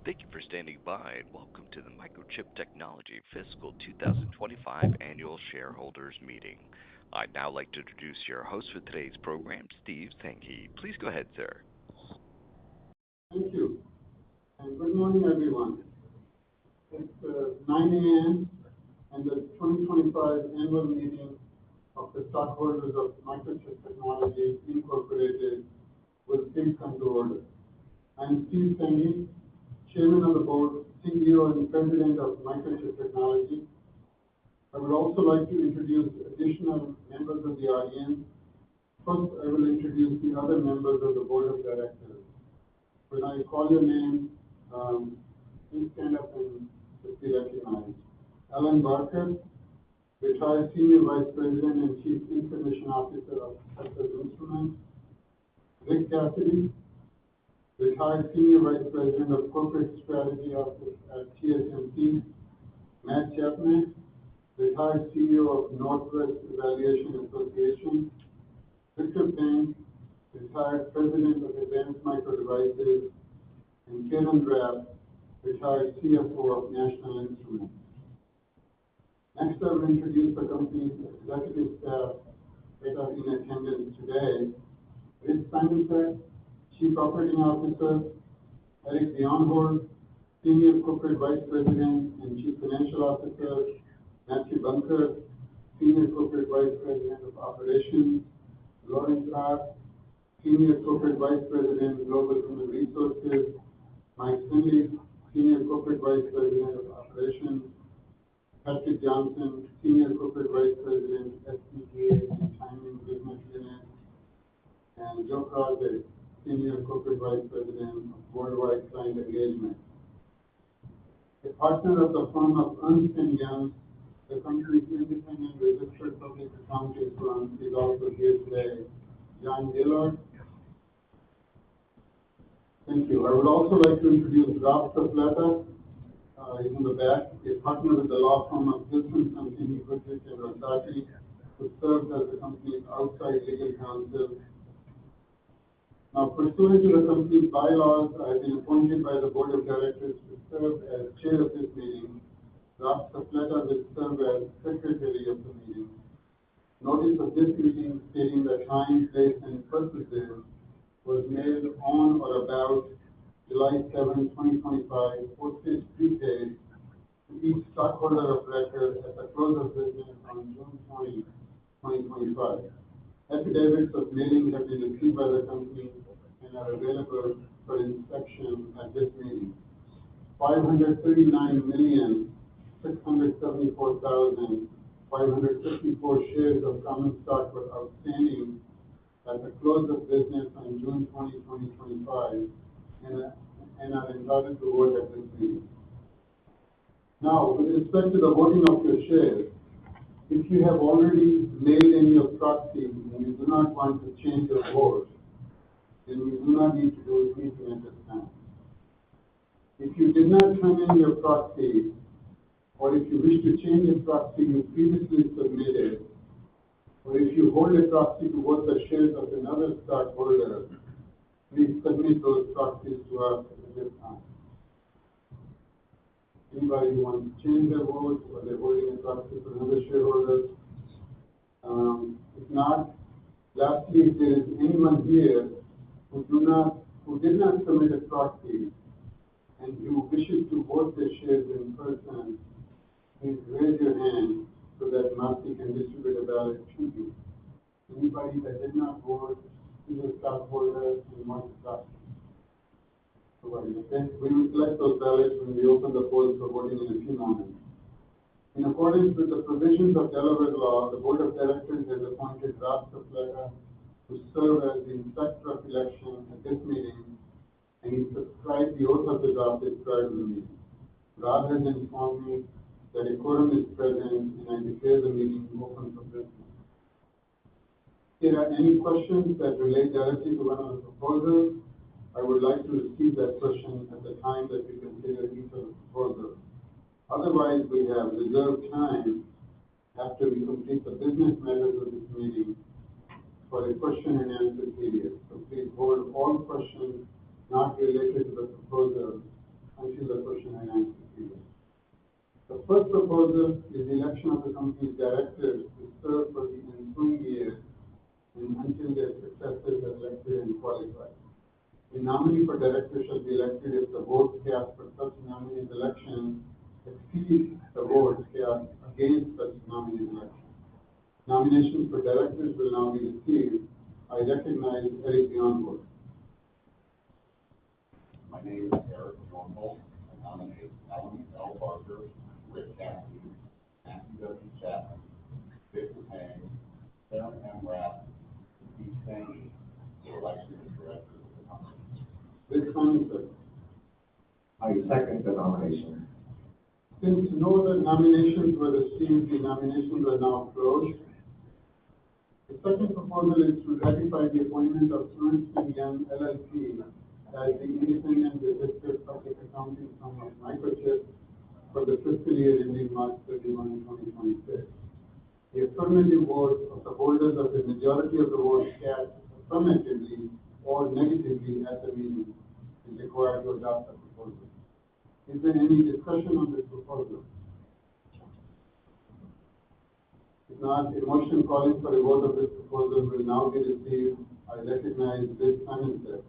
Thank you for standing by and welcome to the Microchip Technology Fiscal 2025 Annual Shareholders Meeting. I'd now like to introduce your host for today's program, Steve Sanghi. Please go ahead, sir. Thank you, and good morning, everyone. It's 9 a.m., and the 2025 annual meeting of the stockholders of Microchip Technology Incorporated will please come to order. I'm Steve Sanghi, Chairman of the Board, CEO, and President of Microchip Technology. I would also like to introduce additional members of the audience. First, I will introduce the other members of the Board of Directors. When I call your name, please stand up and be recognized. Alan Barker, retired Senior Vice President and Chief Information Officer of Texas Instruments. Rick Cassidy, retired Senior Vice President of Corporate Strategy Office at TSMC. Matt Chapman, retired CEO of Northwest Evaluation Association. Victor Peng, retired President of Advanced Micro Devices. And Kevin Rapp, retired CFO of National Instruments. Next, I will introduce the company's executive staff that are in attendance today. Rich Simonset, Chief Operating Officer. Eric Bjornholt, Senior Corporate Vice President and Chief Financial Officer. Matthew Bunker, Senior Corporate Vice President of Operations. Lawrence Hart, Senior Corporate Vice President, Global Human Resources. Mike Finley, Senior Corporate Vice President of Operations. Patrick Johnson, Senior Corporate Vice President, FPGA and Timing Business Unit. And Joe Crosby, Senior Corporate Vice President of Worldwide Client Engagement. A partner of the firm of Ernst & Young, the company's independent registered public accounting firm, is also here today. John Gaylord. Thank you. I would also like to introduce Rob Saplata. He's in the back, a partner with the law firm of Wilson, Sonsini Goodrich & Rosati, who serves as the company's outside legal counsel. Now, pursuant to the company's bylaws, I have been appointed by the Board of Directors to serve as chair of this meeting. Rob Saplata will serve as secretary of the meeting. Notice of this meeting stating the time, place, and purposes was mailed on or about July 7, 2025, postage prepaid to each stockholder of record at the close of business on June 20, 2025. Affidavits of mailing have been received by the company and are available for inspection at this meeting. 539,674,554 shares of common stock were outstanding at the close of business on June 20, 2025, and are entitled to vote at this meeting. Now, with respect to the voting of your shares, if you have already mailed in your proxy and you do not want to change your vote, then you do not need to do anything at this time. If you did not turn in your proxy, or if you wish to change a proxy you previously submitted, or if you hold a proxy to vote the shares of another stockholder, please submit those proxies to us at this time. Anybody who wants to change their vote, or they're holding a proxy for another shareholder? If not, lastly, if there is anyone here who did not submit a proxy and who wishes to vote their shares in person, please raise your hand so that Marcy can distribute a ballot to you. Anybody that did not vote, is a stockholder and wants to talk. Okay? We will collect those ballots when we open the polls for voting in a few moments. In accordance with the provisions of Delaware law, the Board of Directors has appointed Rob Saplata to serve as the Inspector of Election at this meeting, and he subscribed the oath of his office prior to the meeting. Rob has informed me that a quorum is present, and I declare the meeting open for business. If there are any questions that relate directly to one of the proposals, I would like to receive that question at the time that we consider each of the proposals. Otherwise, we have reserved time after we complete the business matters of this meeting for a question and answer period. So please hold all questions not related to the proposal until First proposal is the election of the company's directors to serve for the ensuing year and until their successors are elected and qualified. The nominee for director shall be elected if the votes cast for such nominee's election exceed the votes cast against such nominee's election. Nominations for directors will now be received. I recognize Eric Bjornvold. My name is Eric Bjornvold. I nominate Ellen L. Barker, Rick Cassidy, Matthew W. Chapman, Victor Pang, Karen M. Rapp, and Steve Sange for election as directors of the company. Rick Simon. I second the nomination. Since no other nominations were received, the nominations are now closed. The second proposal is to ratify the appointment of Ernst & Young LLP as the independent registered public accounting firm of Microchip for the fiscal year ending March 31, 2026. The affirmative vote of the holders of the majority of the votes cast affirmatively or negatively at the meeting is required to adopt the proposal. Is there any discussion on this proposal? If not, a motion calling for a vote of this proposal will now be received. I recognize Rich Simonsek.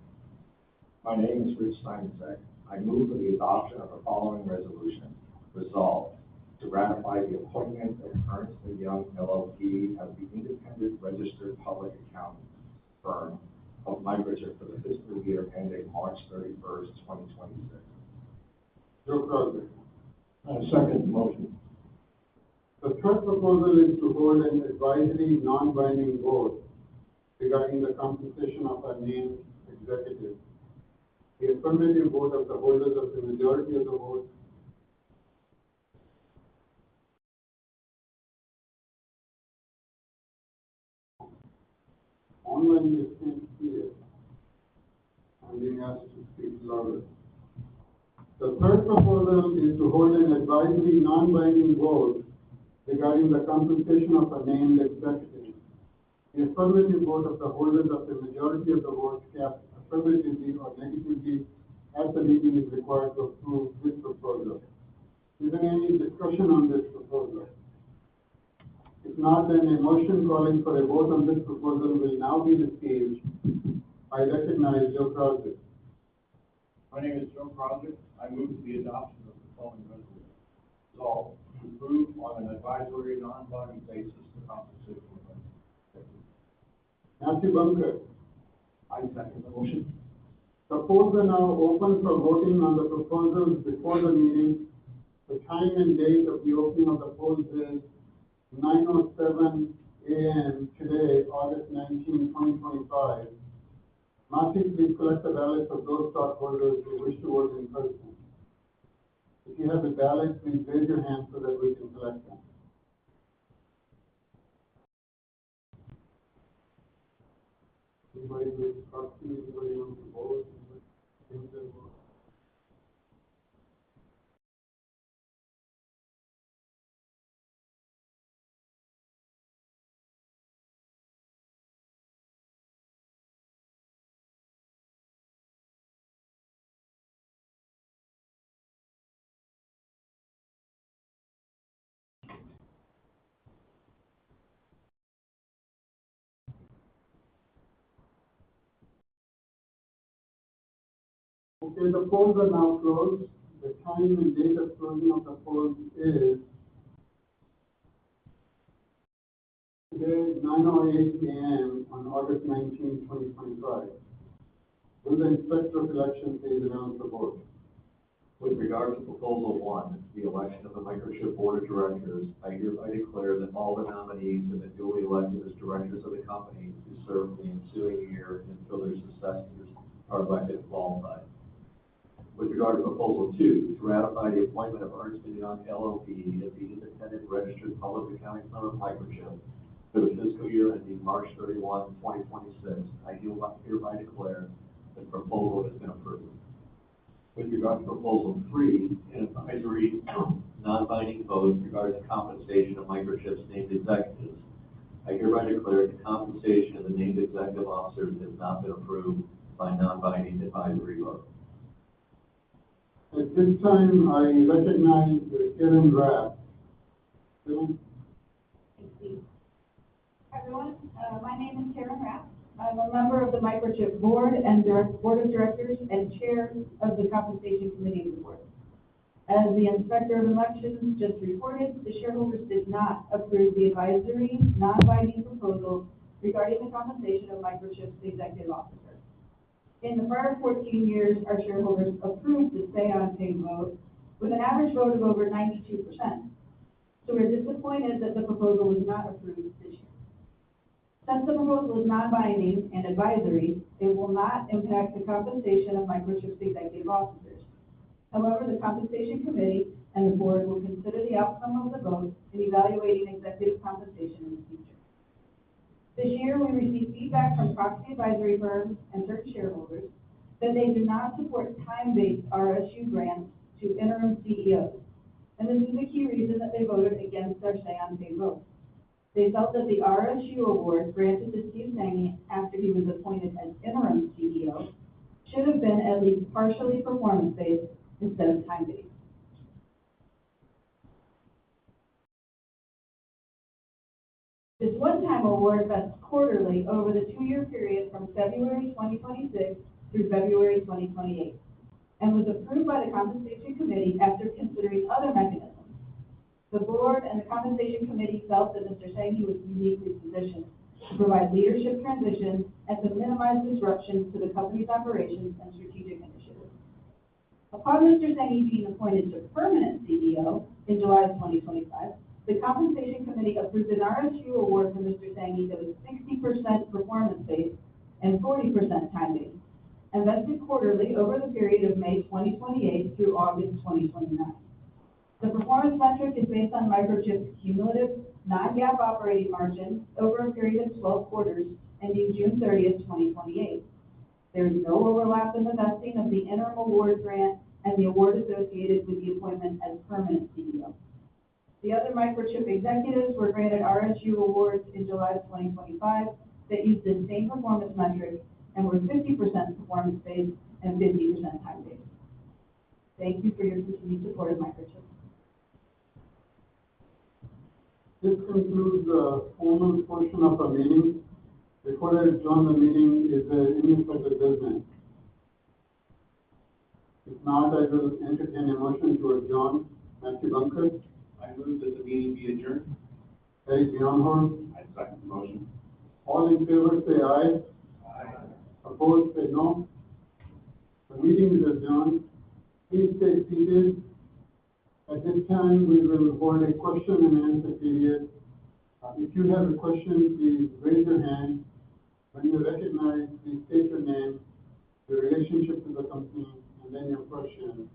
My name is Rich Steinsack. I move for the adoption of the following resolution. Resolved to ratify the appointment of Ernst & Young LLP as the independent registered public accounting firm of Microchip for the fiscal year ending March 31st, 2026. Joe Crosby. Second the motion. The third proposal is to hold an advisory, non-binding vote regarding the compensation of our named executives. The affirmative vote of the holders of the majority of the votes online you can't see it. I'm being asked to speak louder. The third proposal is to hold an advisory, non-binding vote regarding the compensation of a named executive. The affirmative vote of the holders of the majority of the votes cast affirmatively or negatively at the meeting is required to approve this proposal. Is there any discussion on this proposal? If not, then a motion calling for a vote on this proposal will now be received. I recognize Joe Crosby. My name is Joe Crosby. I move for the adoption of the following resolution. Resolved to approve on an advisory, non-binding basis the compensation of Matthew Bunker. I second the motion. The polls are now open for voting on the proposals before the meeting. The time and date of the opening of the polls is 9:07 a.m. today, August 19, 2025. Matthew, please collect the ballots of those stockholders who wish to vote in person. If you have a ballot, please raise your hand so that we can collect them. Anybody with proxy, anybody want to vote? Anybody vote? Okay, the polls are now closed. The time and date of closing of the polls is today, 9:08 a.m. on August 19, 2025. Will the Inspector of Election please announce the vote? With regard to proposal one, the election of the Microchip Board of Directors, I hereby declare that all the nominees have been duly elected as directors of the company to serve for the ensuing year until their successors are elected and qualified. With regard to proposal two, to ratify the appointment of Ernst & Young LLP as the independent registered public accounting firm of Microchip for the fiscal year ending March 31, 2026, I hereby declare that the proposal has been approved. With regard to proposal three, an advisory, non-binding vote regarding the compensation of Microchip's named executives, I hereby declare that the compensation of the named executive officers has not been approved by non-binding advisory vote. At this time, I recognize Karen Rapp. Karen? Thank you. Hi, everyone. My name is Karen Rapp. I'm a member of the Microchip Board Board of Directors and Chair of the Compensation Committee of the Board. As the Inspector of Elections just reported, the shareholders did not approve the advisory, non-binding proposal regarding the compensation of Microchip's executive officers. In the prior 14 years, our shareholders approved the say-on-pay vote with an average vote of over 92%. So we're disappointed that the proposal was not approved this year. Since the proposal is non-binding and advisory, it will not impact the compensation of Microchip's executive officers. However, the Compensation Committee and the Board will consider the outcome of the vote in evaluating executive compensation in the future. This year, we received feedback from proxy advisory firms and certain shareholders that they do not support time-based RSU grants to interim CEOs. And this is the key reason that they voted against our say-on-pay vote. They felt that the RSU award granted to Steve Sanghi after he was appointed as interim CEO should have been at least partially performance-based instead of time-based. This one-time award vests quarterly over the 2-year period from February 2026 through February 2028, and was approved by the Compensation Committee after considering other mechanisms. The Board and the Compensation Committee felt that Mr. Sanghi was uniquely positioned to provide leadership transition and to minimize disruptions to the company's operations and strategic initiatives. Upon Mr. Sanghi being appointed to permanent CEO in July 2025, the Compensation Committee approved an RSU award for Mr. Sanghi that was 60% performance-based and 40% time-based, and vested quarterly over the period of May 2028 through August 2029. The performance metric is based on Microchip's cumulative non-GAAP operating margin over a period of 12 quarters ending June 30th, 2028. There is no overlap in the vesting of the interim award grant and the award associated with the appointment as permanent CEO. The other Microchip executives were granted RSU awards in July 2025 that used the same performance metric and were 50% performance-based and 50% time-based. Thank you for your continued support of Microchip. This concludes the formal portion of our meeting. Before I adjourn the meeting, is there any further business? If not, I will entertain a motion to adjourn. Matthew Bunker. I move that the meeting be adjourned. Harry Bjornhorn. I second the motion. All in favor say aye. Aye. Opposed say no. The meeting is adjourned. Please stay seated. At this time, we will hold a question and answer period. If you have a question, please raise your hand. When you're recognized, please state your name, your relationship to the company, and then your question.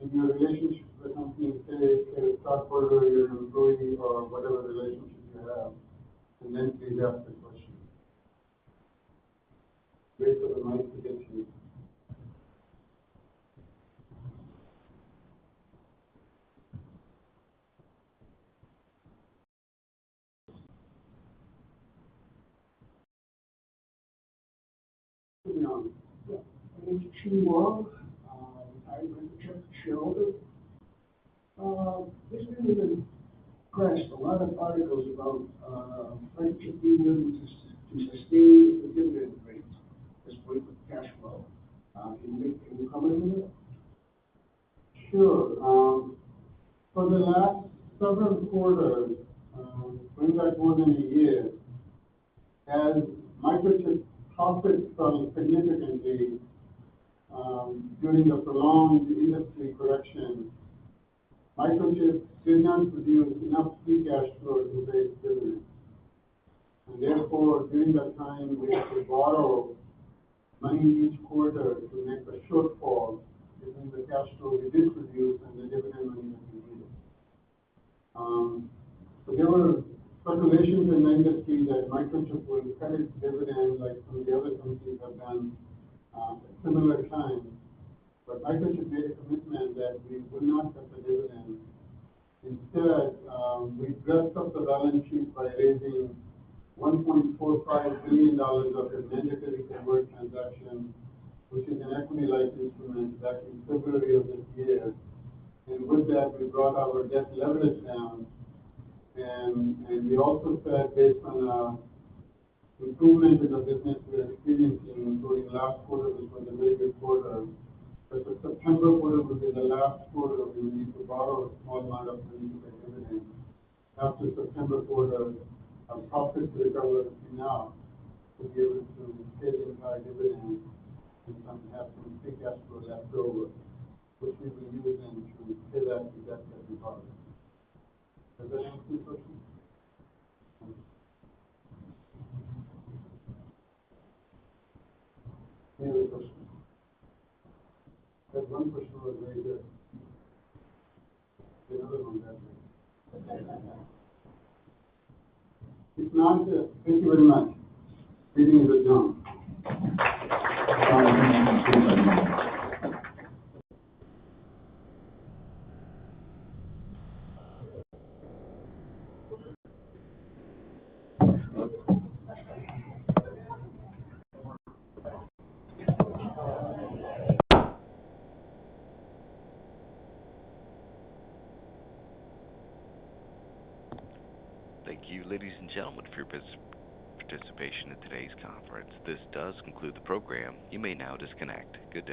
In your relationship to the company, say if you're a stockholder, you're an employee, or whatever relationship you have, and then please ask the question. Wait for the mic to get to you. My name is Chu Wong, I'm a Microchip shareholder. There's been in the press a lot of articles about Microchip being able to sustain the dividend rate as part of cash flow. Can you comment on that? Sure. For the last several quarters, going back more than a year, as Microchip profits fell significantly during the prolonged industry correction, Microchip did not produce enough free cash flow to pay its dividends. And therefore, during that time, we had to borrow money each quarter to make the shortfall between the cash flow we did produce and the dividend money that we needed. So there were speculations in the industry that Microchip would cut its dividend like some of the other companies have done at similar times. But Microchip made a commitment that we would not cut the dividend. Instead, we dressed up the balance sheet by raising $1.45 billion of a mandatory convert transaction which is an equity-like instrument back in February of this year. And with that, we brought our debt leverage down. And we also said, based on improvement in the business we're experiencing, including last quarter, which was a very good quarter, that the September quarter will be the last quarter we need to borrow a small amount of money to pay dividends. After September quarter, our profits recover enough to be able to pay the entire dividend and have some free cash flow left over, which we will use then to pay that to debt that we borrowed. Does that answer your question? Any other questions? That one question was very good. The other one, that way. If not, thank you very much. Meeting is adjourned. Thank you, ladies and gentlemen, for your participation in today's conference. This does conclude the program. You may now disconnect. Good day.